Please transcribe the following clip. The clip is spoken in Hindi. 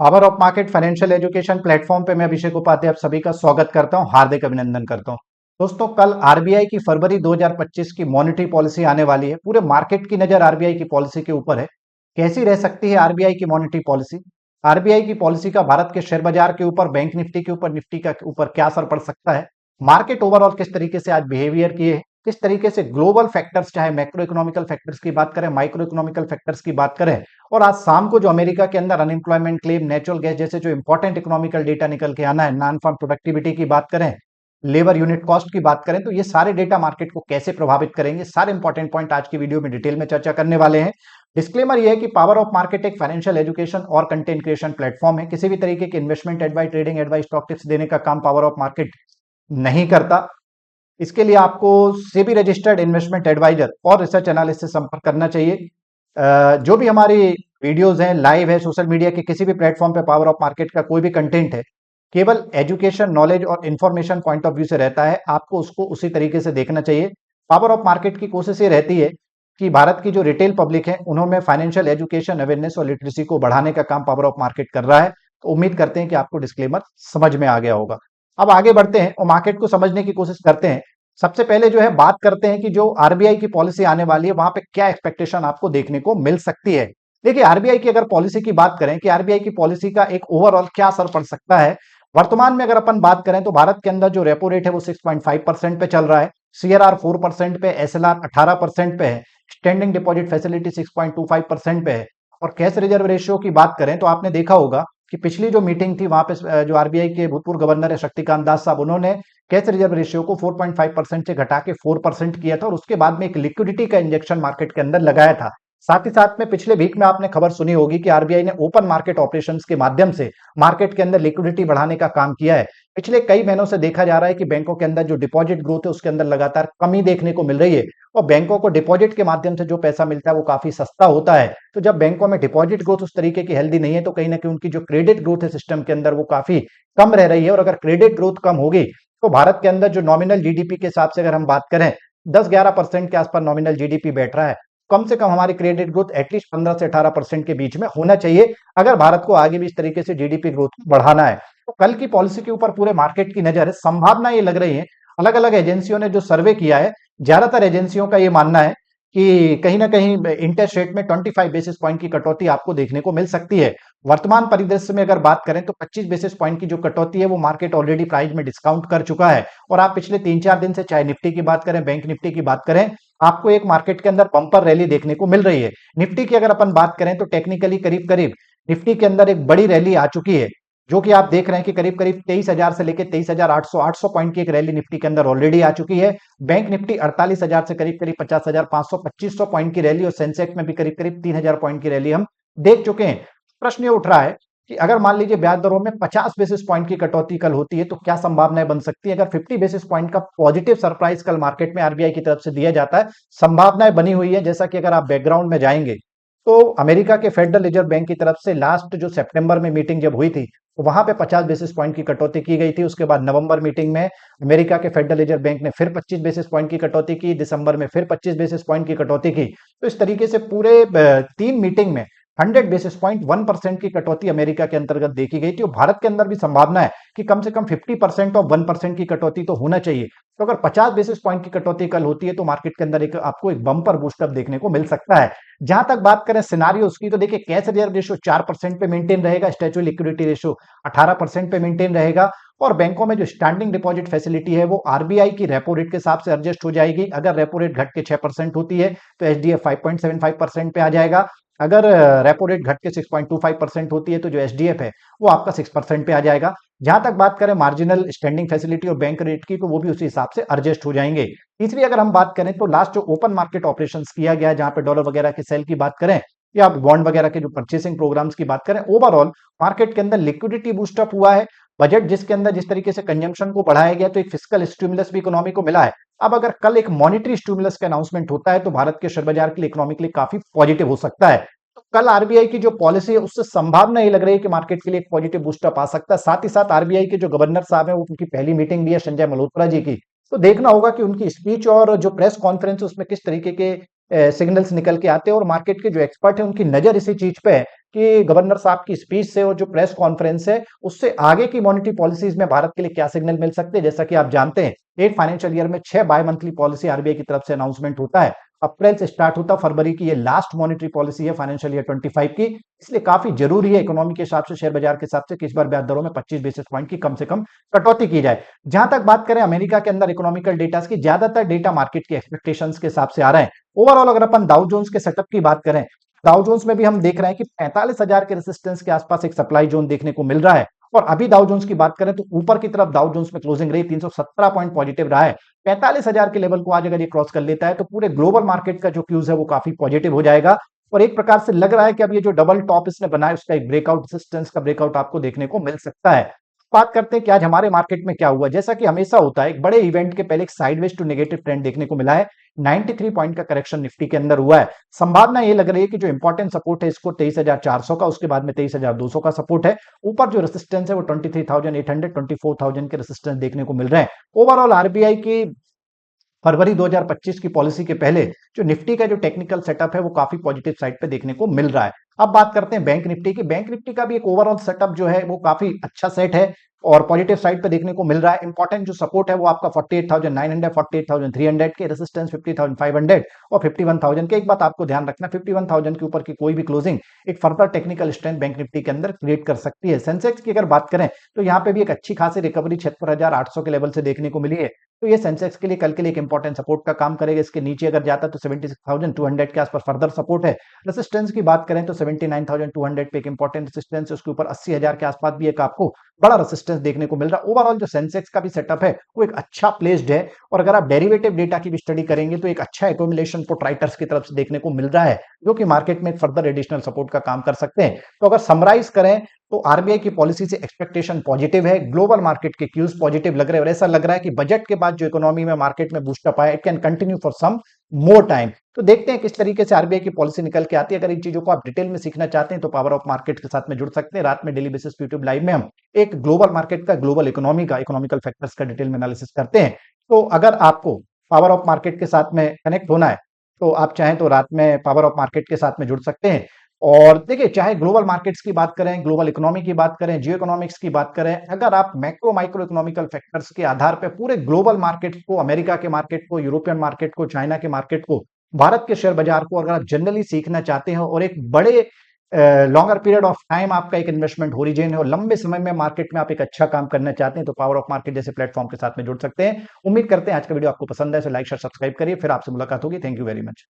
Power of market financial education platform पे मैं अभिषेक उपाध्याय आप सभी का स्वागत करता हूं, हार्दिक अभिनंदन करता हूं। दोस्तों, कल आरबीआई की फरवरी 2025 की मॉनेटरी पॉलिसी आने वाली है। पूरे मार्केट की नजर आरबीआई की पॉलिसी के ऊपर है। कैसी रह सकती है आरबीआई की मॉनेटरी पॉलिसी? आरबीआई की पॉलिसी का भारत के शेयर बाजार के ऊपर, बैंक निफ्टी के ऊपर, निफ्टी का ऊपर क्या असर पड़ सकता है? मार्केट ओवरऑल किस तरीके से आज बिहेवियर किए, किस तरीके से ग्लोबल फैक्टर्स, चाहे मैक्रो इकोनॉमिकल फैक्टर्स की बात करें, माइक्रो इकोनॉमिकल फैक्टर्स की बात करें, और आज शाम को जो अमेरिका के अंदर अनएम्प्लॉयमेंट क्लेम, नेचुरल गैस जैसे जो इंपॉर्टेंट इकोनॉमिकल डेटा निकल के आना है, नॉन फार्म प्रोडक्टिविटी की बात करें, लेबर यूनिट कॉस्ट की बात करें, तो ये सारे डेटा मार्केट को कैसे प्रभावित करेंगे, सारे इंपॉर्टेंट पॉइंट आज की वीडियो में डिटेल में चर्चा करने वाले हैं। डिस्क्लेमर ये है कि पावर ऑफ मार्केट एक फाइनेंशियल एजुकेशन और कंटेंट क्रिएशन प्लेटफॉर्म है। किसी भी तरीके के investment advice, trading advice, stock tips देने का काम पावर ऑफ मार्केट नहीं करता। इसके लिए आपको सेबी रजिस्टर्ड इन्वेस्टमेंट एडवाइजर और रिसर्च एनालिस्ट से संपर्क करना चाहिए। जो भी हमारी वीडियोस हैं, लाइव है, सोशल मीडिया के किसी भी प्लेटफॉर्म पे पावर ऑफ मार्केट का कोई भी कंटेंट है, केवल एजुकेशन, नॉलेज और इंफॉर्मेशन पॉइंट ऑफ व्यू से रहता है। आपको उसको उसी तरीके से देखना चाहिए। पावर ऑफ मार्केट की कोशिश ये रहती है कि भारत की जो रिटेल पब्लिक है, उन्होंने फाइनेंशियल एजुकेशन, अवेयरनेस और लिटरेसी को बढ़ाने का काम पावर ऑफ मार्केट कर रहा है। तो उम्मीद करते हैं कि आपको डिस्क्लेमर समझ में आ गया होगा। अब आगे बढ़ते हैं और मार्केट को समझने की कोशिश करते हैं। सबसे पहले जो है बात करते हैं कि जो आरबीआई की पॉलिसी आने वाली है, वहां पे क्या एक्सपेक्टेशन आपको देखने को मिल सकती है। देखिए, आरबीआई की अगर पॉलिसी की बात करें कि आरबीआई की पॉलिसी का एक ओवरऑल क्या असर पड़ सकता है, वर्तमान में अगर अपन बात करें तो भारत के अंदर जो रेपो रेट है वो 6.5% पे चल रहा है, सीआरआर 4% पे, एसएलआर 18% पे है, स्टैंडिंग डिपॉजिट फैसिलिटी 6.25% पे है। और कैश रिजर्व रेशियो की बात करें तो आपने देखा होगा कि पिछली जो मीटिंग थी वहां पे जो आरबीआई के भूतपूर्व गवर्नर है शक्तिकांत दास साहब, उन्होंने कैश रिजर्व रेशियो को 4.5% से घटा के 4% किया था और उसके बाद में एक लिक्विडिटी का इंजेक्शन मार्केट के अंदर लगाया था। साथ ही साथ में पिछले वीक में आपने खबर सुनी होगी कि आरबीआई ने ओपन मार्केट ऑपरेशंस के माध्यम से मार्केट के अंदर लिक्विडिटी बढ़ाने का काम किया है। पिछले कई महीनों से देखा जा रहा है कि बैंकों के अंदर जो डिपॉजिट ग्रोथ है उसके अंदर लगातार कमी देखने को मिल रही है और बैंकों को डिपॉजिट के माध्यम से जो पैसा मिलता है वो काफी सस्ता होता है। तो जब बैंकों में डिपॉजिट ग्रोथ उस तरीके की हेल्दी नहीं है तो कहीं ना कहीं उनकी जो क्रेडिट ग्रोथ है सिस्टम के अंदर वो काफी कम रह रही है। और अगर क्रेडिट ग्रोथ कम होगी तो भारत के अंदर जो नॉमिनल जीडीपी के हिसाब से अगर हम बात करें, 10-11% के आसपास नॉमिनल जीडीपी बैठ रहा है। कम से कम हमारी क्रेडिट ग्रोथ एटलीस्ट 15 से 18% के बीच में होना चाहिए अगर भारत को आगे भी इस तरीके से जीडीपी ग्रोथ बढ़ाना है। तो कल की पॉलिसी के ऊपर पूरे मार्केट की नजर है। संभावना ये लग रही है, अलग अलग एजेंसियों ने जो सर्वे किया है, ज्यादातर एजेंसियों का ये मानना है कि कहीं ना कहीं इंटरेस्ट रेट में 25 बेसिस पॉइंट की कटौती आपको देखने को मिल सकती है। वर्तमान परिदृश्य में अगर बात करें तो 25 बेसिस पॉइंट की जो कटौती है वो मार्केट ऑलरेडी प्राइस में डिस्काउंट कर चुका है। और आप पिछले 3-4 दिन से चाहे निफ्टी की बात करें, बैंक निफ्टी की बात करें, आपको एक मार्केट के अंदर बंपर रैली देखने को मिल रही है। निफ्टी की अगर अपन बात करें तो टेक्निकली करीब करीब निफ्टी के अंदर एक बड़ी रैली आ चुकी है, जो कि आप देख रहे हैं कि करीब करीब 23,000 से लेकर 23,800 पॉइंट की एक रैली निफ्टी के अंदर ऑलरेडी आ चुकी है। बैंक निफ्टी 48,000 से करीब करीब 50,500 2500 पॉइंट की रैली और सेंसेक्स में भी करीब करीब 3,000 पॉइंट की रैली हम देख चुके हैं। प्रश्न ये उठ रहा है कि अगर मान लीजिए ब्याज दरों में 50 बेसिस पॉइंट की कटौती कल होती है तो क्या संभावनाएं बन सकती है? अगर 50 बेसिस पॉइंट का पॉजिटिव सरप्राइज कल मार्केट में आरबीआई की तरफ से दिया जाता है, संभावनाएं बनी हुई है। जैसा कि अगर आप बैकग्राउंड में जाएंगे तो अमेरिका के फेडरल रिजर्व बैंक की तरफ से लास्ट जो सितंबर में मीटिंग जब हुई थी तो वहां पे 50 बेसिस पॉइंट की कटौती की गई थी। उसके बाद नवंबर मीटिंग में अमेरिका के फेडरल रिजर्व बैंक ने फिर 25 बेसिस पॉइंट की कटौती की, दिसंबर में फिर 25 बेसिस पॉइंट की कटौती की। तो इस तरीके से पूरे 3 मीटिंग में 100 बेसिस पॉइंट 1% की कटौती अमेरिका के अंतर्गत देखी गई थी। और भारत के अंदर भी संभावना है कि कम से कम 50% और 1% की कटौती तो होना चाहिए। तो अगर 50 बेसिस पॉइंट की कटौती कल होती है तो मार्केट के अंदर एक आपको एक बम्पर बूस्टअप देखने को मिल सकता है। जहां तक बात करें सिनारियोस की तो देखिए, कैश रिजर्व रेशियो 4% पे मेंटेन रहेगा, स्टैच्यू लिक्विडिटी रेशियो 18% पे मेंटेन रहेगा और बैंकों में जो स्टैंडिंग डिपॉजिट फैसिलिटी है वो आरबीआई की रेपो रेट के हिसाब से एडजस्ट हो जाएगी। अगर रेपो रेट घट के 6% होती है तो एसडीएफ 5.75% पे आ जाएगा। अगर रेपो रेट घट के 6.25% होती है तो जो एसडीएफ है वो आपका 6% पे आ जाएगा। जहां तक बात करें मार्जिनल स्टैंडिंग फैसिलिटी और बैंक रेट की तो वो भी उसी हिसाब से एडजस्ट हो जाएंगे। तीसरी अगर हम बात करें तो लास्ट जो ओपन मार्केट ऑपरेशंस किया गया है, जहां पे डॉलर वगैरह के सेल की बात करें या बॉन्ड वगैरह के जो परचेसिंग प्रोग्राम्स की बात करें, ओवरऑल मार्केट के अंदर लिक्विडिटी बूस्टअप हुआ है। बजट जिसके अंदर जिस तरीके से कंजम्पशन को बढ़ाया गया तो एक फिस्कल स्टिमुलस भी इकोनॉमी को मिला है। अब अगर कल एक मॉनिटरी स्टिमुलस का अनाउंसमेंट होता है तो भारत के शेयर बाजार के लिए इकोनॉमिकली काफी पॉजिटिव हो सकता है। तो कल आरबीआई की जो पॉलिसी है उससे संभावना ये लग रही है कि मार्केट के लिए एक पॉजिटिव बूस्टअप आ सकता है। साथ ही साथ आरबीआई के जो गवर्नर साहब हैं वो उनकी पहली मीटिंग भी है संजय मल्होत्रा जी की, तो देखना होगा कि उनकी स्पीच और जो प्रेस कॉन्फ्रेंस है उसमें किस तरीके के सिग्नल्स निकल के आते हैं और मार्केट के जो एक्सपर्ट हैं उनकी नजर इसी चीज पे है कि गवर्नर साहब की स्पीच से और जो प्रेस कॉन्फ्रेंस है उससे आगे की मॉनेटरी पॉलिसीज में भारत के लिए क्या सिग्नल मिल सकते हैं। जैसा कि आप जानते हैं एक फाइनेंशियल ईयर में 6 बाय मंथली पॉलिसी आरबीआई की तरफ से अनाउंसमेंट होता है। अप्रैल से स्टार्ट होता, फरवरी की ये लास्ट मॉनेटरी पॉलिसी है फाइनेंशियल ईयर 25 की, इसलिए काफी जरूरी है इकोनॉमी के हिसाब से, शेयर बाजार के हिसाब से कि इस बार ब्याज दरों में 25 बेसिस पॉइंट की कम से कम कटौती की जाए। जहां तक बात करें अमेरिका के अंदर इकोनॉमिकल डेटा की, ज्यादातर डेटा मार्केट की एक्सपेक्टेशंस के हिसाब से आ रहा है। ओवरऑल अगर अपन डाउ जोन्स के सेटअप की बात करें, डाउ जोन्स में भी हम देख रहे हैं कि 45,000 के रेजिस्टेंस के आसपास एक सप्लाई जोन देखने को मिल रहा है। और अभी डाउ जोन्स की बात करें तो ऊपर की तरफ डाउ जोन्स में क्लोजिंग रही 317 पॉइंट पॉजिटिव रहा है। 45,000 के लेवल को आज अगर ये क्रॉस कर लेता है तो पूरे ग्लोबल मार्केट का जो क्यूज है वो काफी पॉजिटिव हो जाएगा। और एक प्रकार से लग रहा है कि अब ये जो डबल टॉप इसने बनाया उसका एक ब्रेकआउट, रेजिस्टेंस का ब्रेकआउट आपको देखने को मिल सकता है। बात करते हैं कि आज हमारे मार्केट में क्या हुआ। जैसा कि हमेशा होता है, एक बड़े इवेंट के पहले एक साइडवेज टू नेगेटिव ट्रेंड देखने को मिला है। 93 पॉइंट का करेक्शन निफ्टी के अंदर हुआ है। संभावना ये लग रही है कि जो इंपॉर्टेंट सपोर्ट है इसको 23,400 का, उसके बाद में 23,200 का सपोर्ट है। ऊपर जो रेसिस्टेंस है वो 23,800, 24,000 के रेसिस्टेंस देखने को मिल रहे हैं। ओवरऑल आरबीआई की फरवरी 2025 की पॉलिसी के पहले जो निफ्टी का जो टेक्निकल सेटअप है वो काफी पॉजिटिव साइड पे देखने को मिल रहा है। अब बात करते हैं बैंक निफ्टी की। बैंक निफ्टी का भी एक ओवरऑल सेटअप जो है वो काफी अच्छा सेट है और पॉजिटिव साइड पे देखने को मिल रहा है। इंपॉर्टेंट जो सपोर्ट है वो आपका 48,900, 48,300 के, रेजिस्टेंस 50,500 और 51,000 के। एक बात आपको ध्यान रखना, 51,000 के ऊपर की कोई भी क्लोजिंग एक further technical strength bank Nifty के अंदर क्रिएट कर सकती है। सेंसेक्स की अगर बात करें तो यहाँ पे भी एक अच्छी खासी रिकवरी 76,800 के लेवल से देखने को मिली है। तो ये सेंसेक्स के लिए कल के लिए एक इंपॉर्टेंट सपोर्ट का काम करेगा। इसके नीचे अगर जाता है तो 76,200 के आसपास फर्दर सपोर्ट है। रेसिस्टेंस की बात करें तो 79,200 पे एक इंपॉर्टेंट रेसिस्टेंस है, उसके ऊपर 80,000 के आसपास भी एक आपको बड़ा रेसिस्टेंस देखने को मिल रहा है। ओवरऑल जो सेंसेक्स का भी सेटअप है वो एक अच्छा प्लेस्ड है। और अगर आप डेरिवेटिव डेटा की भी स्टडी करेंगे तो एक अच्छा एक्यूमुलेशन पुट राइटर्स की तरफ से देखने को मिल रहा है, जो कि मार्केट में फर्दर एडिशनल सपोर्ट का काम कर सकते हैं। तो अगर समराइज करें तो आरबीआई की पॉलिसी से एक्सपेक्टेशन पॉजिटिव है, ग्लोबल मार्केट के क्यूज पॉजिटिव लग रहे हैं और ऐसा लग रहा है कि बजट के बाद जो इकोनॉमी में मार्केट में बूस्टअप आया, it can continue for some more time. तो देखते हैं किस तरीके से आरबीआई की पॉलिसी निकल के आती है। अगर इन चीजों को आप डिटेल में सीखना चाहते हैं तो पावर ऑफ मार्केट के साथ में जुड़ सकते हैं। रात में डेली बेसिस यूट्यूब लाइव में हम एक ग्लोबल मार्केट का, ग्लोबल इकोनॉमी का, इकोनॉमिकल फैक्टर्स का डिटेल में एनालिसिस करते हैं। तो अगर आपको पावर ऑफ मार्केट के साथ में कनेक्ट होना है तो आप चाहें तो रात में पावर ऑफ मार्केट के साथ में जुड़ सकते हैं। और देखिए, चाहे ग्लोबल मार्केट्स की बात करें, ग्लोबल इकोनॉमी की बात करें, जियो इकोनॉमिक्स की बात करें, अगर आप मैक्रो माइक्रो इकोनॉमिकल फैक्टर्स के आधार पर पूरे ग्लोबल मार्केट को, अमेरिका के मार्केट को, यूरोपियन मार्केट को, चाइना के मार्केट को, भारत के शेयर बाजार को अगर आप जनरली सीखना चाहते हो और एक बड़े लॉन्गर पीरियड ऑफ टाइम आपका एक इन्वेस्टमेंट होरिजन है और लंबे समय में मार्केट में आप एक अच्छा काम करना चाहते हैं तो पावर ऑफ मार्केट जैसे प्लेटफॉर्म के साथ में जुड़ सकते हैं। उम्मीद करते हैं आज का वीडियो आपको पसंद है, तो लाइक शेयर सब्सक्राइब करिए। फिर आपसे मुलाकात होगी। Thank you very much.